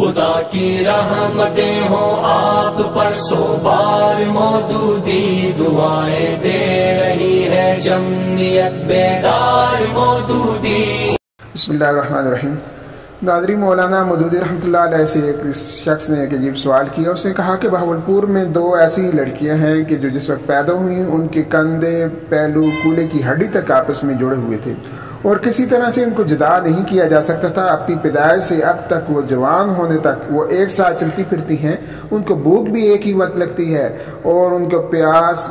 خدا کی رحمتیں ہوں آپ پر سو بار مودودی دعائیں دے رہی ہے جمعیت بیدار مودودی۔ بسم اللہ الرحمن الرحیم۔ ناظرین، مولانا مودودی رحمۃ اللہ علیہ سے ایک شخص نے ایک عجیب سوال کیا۔ اس نے کہا کہ بہاولپور میں دو ایسی لڑکیاں ہیں کہ جو جس وقت پیدا ہوئیں ان کے کندھے، پہلو، کولے کی ہڈی تک آپس میں جڑے ہوئے تھے اور کسی طرح سے ان کو جدا نہیں کیا جا سکتا تھا۔ اپنی پیدائش سے اب تک وہ جوان ہونے تک وہ ایک ساتھ چلتی پھرتی ہیں۔ ان کو بھوک بھی ایک ہی وقت لگتی ہے اور ان کو پیاس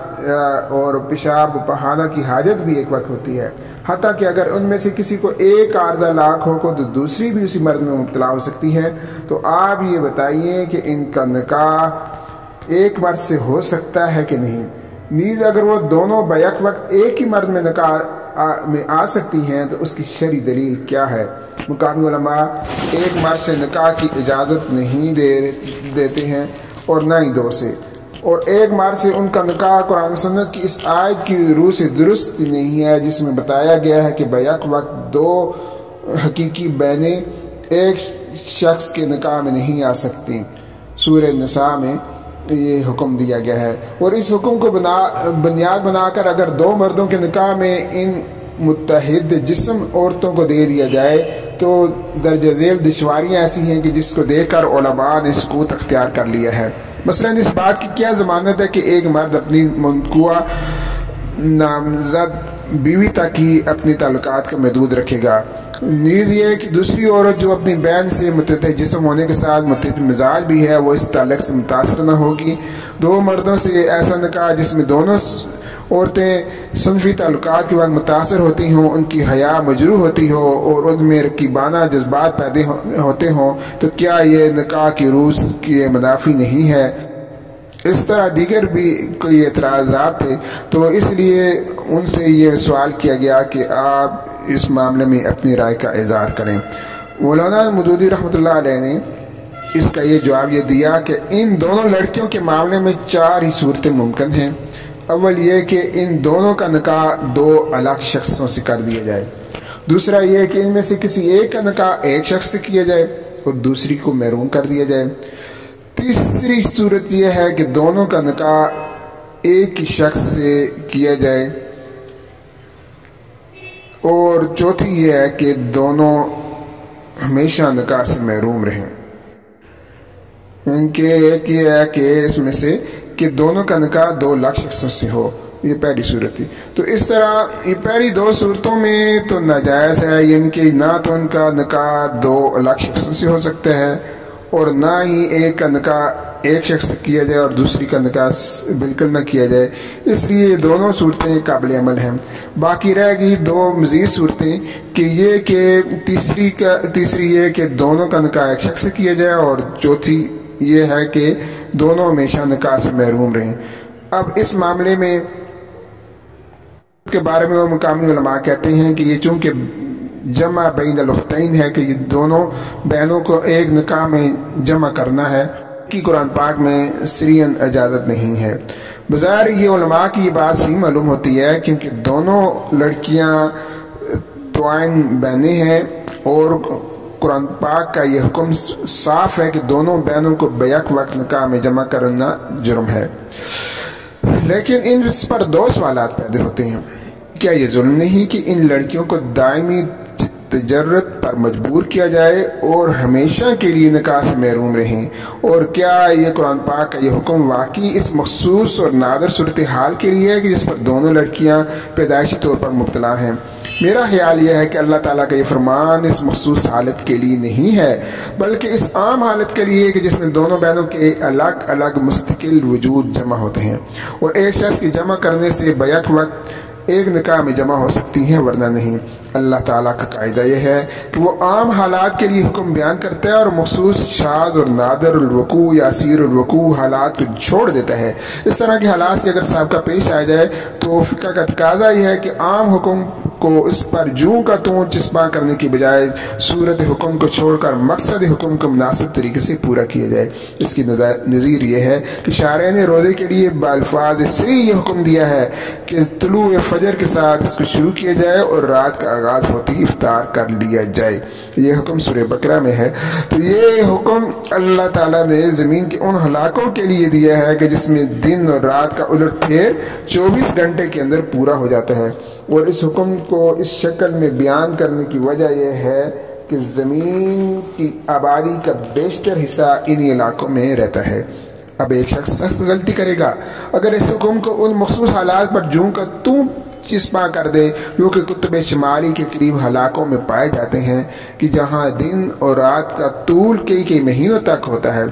اور پیشاب پخانہ کی حاجت بھی ایک وقت ہوتی ہے، حتیٰ کہ اگر ان میں سے کسی کو ایک عارضہ لاک ہو کو تو دوسری بھی اسی مرض میں مبتلا ہو سکتی ہے۔ تو آپ یہ بتائیے کہ ان کا نکاح ایک مرد سے ہو سکتا ہے کہ نہیں؟ نیز اگر وہ دونوں بیک وقت ایک ہی مرد میں نکاح میں آ سکتی ہیں تو اس کی شرعی دلیل کیا ہے؟ مقامی علماء ایک مرد سے نکاح کی اجازت نہیں دیتے ہیں اور نہ ہی دو سے، اور ایک مرد سے ان کا نکاح قرآن و سنت کی اس آیت کی روح سے درست نہیں ہے جس میں بتایا گیا ہے کہ بیک وقت دو حقیقی بہنیں ایک شخص کے نکاح میں نہیں آ سکتی۔ سورہ نساء میں یہ حکم دیا گیا ہے، اور اس حکم کو بنیاد بنا کر اگر دو مردوں کے نکاح میں ان متحد جسم عورتوں کو دے دیا جائے تو درجہ ذیل دشواریاں ایسی ہیں کہ جس کو دیکھ کر علماء نے سکوت اختیار کر لیا ہے۔ مثلا اس بات کی کیا ضمانت ہے کہ ایک مرد اپنی منقوع نامزد بیوی تک ہی اپنے تعلقات کا محدود رکھے گا؟ نیز یہ کہ دوسری عورت جو اپنی بہن سے متحد جسم ہونے کے ساتھ متحد مزاج بھی ہے وہ اس تعلق سے متاثر نہ ہوگی۔ دو مردوں سے ایسا نکاح جس میں دونوں عورتیں صنفی تعلقات کے وقت متاثر ہوتی ہوں، ان کی حیا مجروح ہوتی ہو اور ان میں رقیبانہ جذبات پیدا ہوتے ہوں تو کیا یہ نکاح کی روح کے منافی نہیں ہے؟ اس طرح دیگر بھی کوئی اعتراضات تھے، تو اس لیے ان سے یہ سوال کیا گیا کہ آپ اس معاملے میں اپنی رائے کا اظہار کریں۔ مولانا مودودی رحمۃ اللہ علیہ نے اس کا یہ جواب یہ دیا کہ ان دونوں لڑکیوں کے معاملے میں چار ہی صورتیں ممکن ہیں۔ اول یہ کہ ان دونوں کا نکاح دو الگ شخصوں سے کر دیا جائے، دوسرا یہ کہ ان میں سے کسی ایک کا نکاح ایک شخص سے کیا جائے اور دوسری کو محروم کر دیا جائے، تیسری صورت یہ ہے کہ دونوں کا نکاح ایک ہی شخص سے کیا جائے، اور چوتھی یہ ہے کہ دونوں ہمیشہ نکاح سے محروم رہیں۔ ان کے ایک یہ ہے کہ اس میں سے کہ دونوں کا نکاح دو الگ شخصوں سے ہو، یہ پہلی صورت تھی۔ تو اس طرح یہ پہلی دو صورتوں میں تو ناجائز ہے، یعنی کہ نہ تو ان کا نکاح دو الگ شخصوں سے ہو سکتا ہے اور نہ ہی ایک کا نکاح ایک شخص سے کیا جائے اور دوسری کا نکاح بالکل نہ کیا جائے، اس لیے یہ دونوں صورتیں قابل عمل ہیں۔ باقی رہ گئی دو مزید صورتیں کہ یہ کہ تیسری یہ کہ دونوں کا نکاح ایک شخص سے کیا جائے اور چوتھی یہ ہے کہ دونوں ہمیشہ نکاح سے محروم رہیں۔ اب اس معاملے میں کے بارے میں وہ مقامی علماء کہتے ہیں کہ یہ چونکہ جمع بین الاختین ہے کہ یہ دونوں بہنوں کو ایک نکاح میں جمع کرنا ہے، کی قرآن پاک میں سریعاً اجازت نہیں ہے۔ بظاہر یہ علماء کی یہ بات صحیح معلوم ہوتی ہے کیونکہ دونوں لڑکیاں توائن بہنیں ہیں اور قرآن پاک کا یہ حکم صاف ہے کہ دونوں بہنوں کو بیک وقت نکاح میں جمع کرنا جرم ہے۔ لیکن ان پر دو سوالات پیدا ہوتے ہیں۔ کیا یہ ظلم نہیں کہ ان لڑکیوں کو دائمی تجرد پر مجبور کیا جائے اور ہمیشہ کے لیے نکاح سے محروم رہیں؟ اور کیا یہ قرآن پاک کا یہ حکم واقعی اس مخصوص اور نادر صورتحال کے لیے ہے کہ جس پر دونوں لڑکیاں پیدائشی طور پر مبتلا ہیں؟ میرا خیال یہ ہے کہ اللہ تعالیٰ کا یہ فرمان اس مخصوص حالت کے لیے نہیں ہے بلکہ اس عام حالت کے لیے کہ جس میں دونوں بہنوں کے الگ الگ مستقل وجود جمع ہوتے ہیں اور ایک شخص کی جمع کرنے سے بیک وقت ایک نکاح میں جمع ہو سکتی ہیں ورنہ نہیں۔ اللہ تعالیٰ کا قاعدہ یہ ہے کہ وہ عام حالات کے لیے حکم بیان کرتا ہے اور مخصوص شاذ اور نادر الوقوع یا اسیر الوقوع حالات کو چھوڑ دیتا ہے۔ اس طرح کے حالات سے اگر سابقہ پیش آ جائے تو فقہ کا تقاضا یہ ہے کہ عام حکم کو اس پر جوں کا توں چسپاں کرنے کی بجائے صورت حکم کو چھوڑ کر مقصد حکم کو مناسب طریقے سے پورا کیا جائے۔ اس کی نظیر یہ ہے کہ شارع نے روزے کے لیے بالفاظ صریح یہ حکم دیا ہے کہ طلوع فجر کے ساتھ اس کو شروع کیا جائے اور رات کا آغاز ہوتے ہی افطار کر لیا جائے۔ یہ حکم سورہ بقرہ میں ہے۔ تو یہ حکم اللہ تعالیٰ نے زمین کے ان علاقوں کے لیے دیا ہے کہ جس میں دن اور رات کا الٹ پھیر 24 گھنٹے کے اندر پورا ہو جاتا ہے، اور اس حکم کو اس شکل میں بیان کرنے کی وجہ یہ ہے کہ زمین کی آبادی کا بیشتر حصہ انہی علاقوں میں رہتا ہے۔ اب ایک شخص سخت غلطی کرے گا اگر اس حکم کو ان مخصوص حالات پر جوں کا توں چسپاں کر دے جو کہ قطب شمالی کے قریب علاقوں میں پائے جاتے ہیں کہ جہاں دن اور رات کا طول کئی مہینوں تک ہوتا ہے۔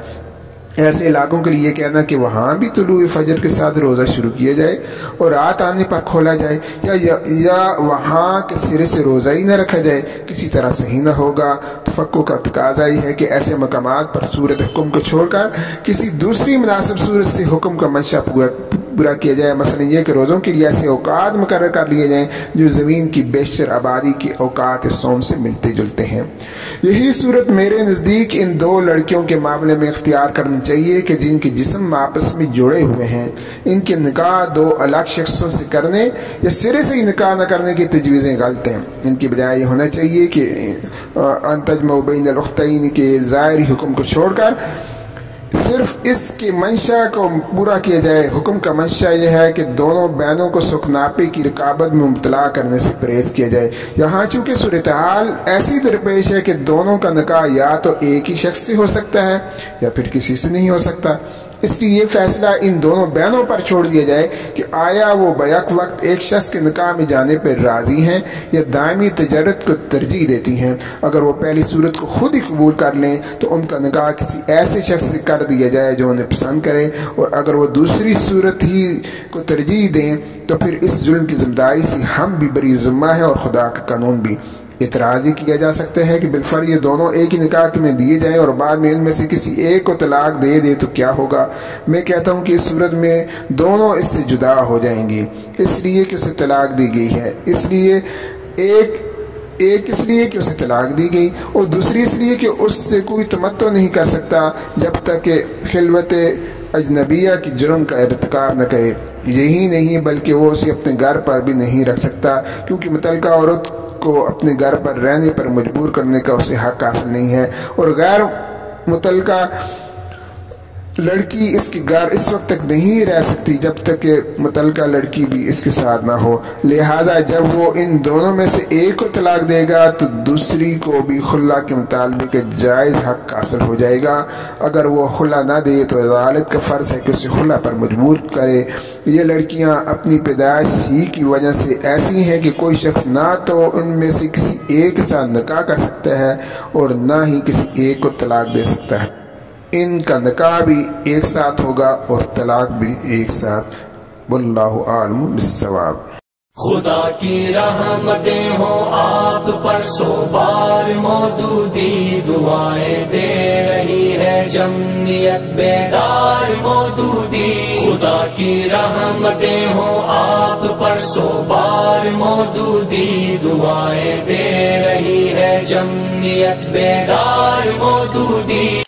ایسے علاقوں کے لیے کہنا کہ وہاں بھی طلوع فجر کے ساتھ روزہ شروع کیا جائے اور رات آنے پر کھولا جائے یا وہاں کے سرے سے روزہ ہی نہ رکھا جائے، کسی طرح صحیح نہ ہوگا۔ تفقہ کا تقاضا یہ ہے کہ ایسے مقامات پر صورت حکم کو چھوڑ کر کسی دوسری مناسب صورت سے حکم کا منشا پورا کیا جائے۔ مثلا یہ کہ روزوں کے لیے ایسے اوقات مقرر کر لیے جائیں جو زمین کی بیشتر آبادی کے اوقات صوم سے ملتے جلتے ہیں۔ یہی صورت میرے نزدیک ان دو لڑکیوں کے معاملے میں اختیار کرنی چاہیے کہ جن کے جسم آپس میں جڑے ہوئے ہیں۔ ان کے نکاح دو الگ شخصوں سے کرنے یا سرے سے ہی نکاح نہ کرنے کی تجویزیں غلط ہیں۔ ان کی بجائے یہ ہونا چاہیے کہ تجمع بین الاختین کے ظاہری حکم کو چھوڑ کر صرف اس کی منشا کو پورا کیا جائے۔ حکم کا منشا یہ ہے کہ دونوں بہنوں کو سکناپے کی رکابت میں مبتلا کرنے سے پرہیز کیا جائے۔ یہاں چونکہ صورتحال ایسی درپیش ہے کہ دونوں کا نکاح یا تو ایک ہی شخص سے ہو سکتا ہے یا پھر کسی سے نہیں ہو سکتا، اس لیے یہ فیصلہ ان دونوں بہنوں پر چھوڑ دیا جائے کہ آیا وہ بیک وقت ایک شخص کے نکاح میں جانے پر راضی ہیں یا دائمی تجارت کو ترجیح دیتی ہیں۔ اگر وہ پہلی صورت کو خود ہی قبول کر لیں تو ان کا نکاح کسی ایسے شخص سے کر دیا جائے جو انہیں پسند کرے، اور اگر وہ دوسری صورت ہی کو ترجیح دیں تو پھر اس ظلم کی ذمہ داری سے ہم بھی بری ذمہ ہے اور خدا کا قانون بھی۔ اعتراض کیا جا سکتا ہے کہ بالفرض یہ دونوں ایک ہی نکاح میں دیے جائیں اور بعد میں ان میں سے کسی ایک کو طلاق دے دے تو کیا ہوگا؟ میں کہتا ہوں کہ اس صورت میں دونوں اس سے جدا ہو جائیں گی، اس لیے کہ اسے طلاق دی گئی ہے، اس لیے کہ اسے طلاق دی گئی، اور دوسری اس لیے کہ اس سے کوئی تمتع نہیں کر سکتا جب تک کہ خلوت اجنبیہ کی جرم کا ارتکاب نہ کرے۔ یہی نہیں بلکہ وہ اسے اپنے گھر پر بھی نہیں رکھ سکتا، کیونکہ متعلقہ عورت کو اپنے گھر پر رہنے پر مجبور کرنے کا اسے حق حاصل نہیں ہے، اور غیر متعلقہ لڑکی اس کے گھر اس وقت تک نہیں رہ سکتی جب تک کہ متعلقہ لڑکی بھی اس کے ساتھ نہ ہو۔ لہٰذا جب وہ ان دونوں میں سے ایک کو طلاق دے گا تو دوسری کو بھی خلا کے مطالبے جائز حق حاصل ہو جائے گا۔ اگر وہ خلا نہ دے تو عدالت کا فرض ہے کہ اسے خلا پر مجبور کرے۔ یہ لڑکیاں اپنی پیدائش ہی کی وجہ سے ایسی ہیں کہ کوئی شخص نہ تو ان میں سے کسی ایک کے ساتھ نکاح کر سکتا ہے اور نہ ہی کسی ایک کو طلاق دے سکتا ہے۔ ان کا نکاح بھی ایک ساتھ ہوگا اور طلاق بھی ایک ساتھ۔ واللہ عالم بالصواب۔ خدا کی رحمتیں ہوں آپ پر، سو بار مودودی دعائیں دے رہی ہے جمعیت بیدار مودودی۔ خدا کی رحمتیں ہوں آپ پر، سو بار مودودی دعائیں دے رہی ہے جمعیت بیدار مودودی۔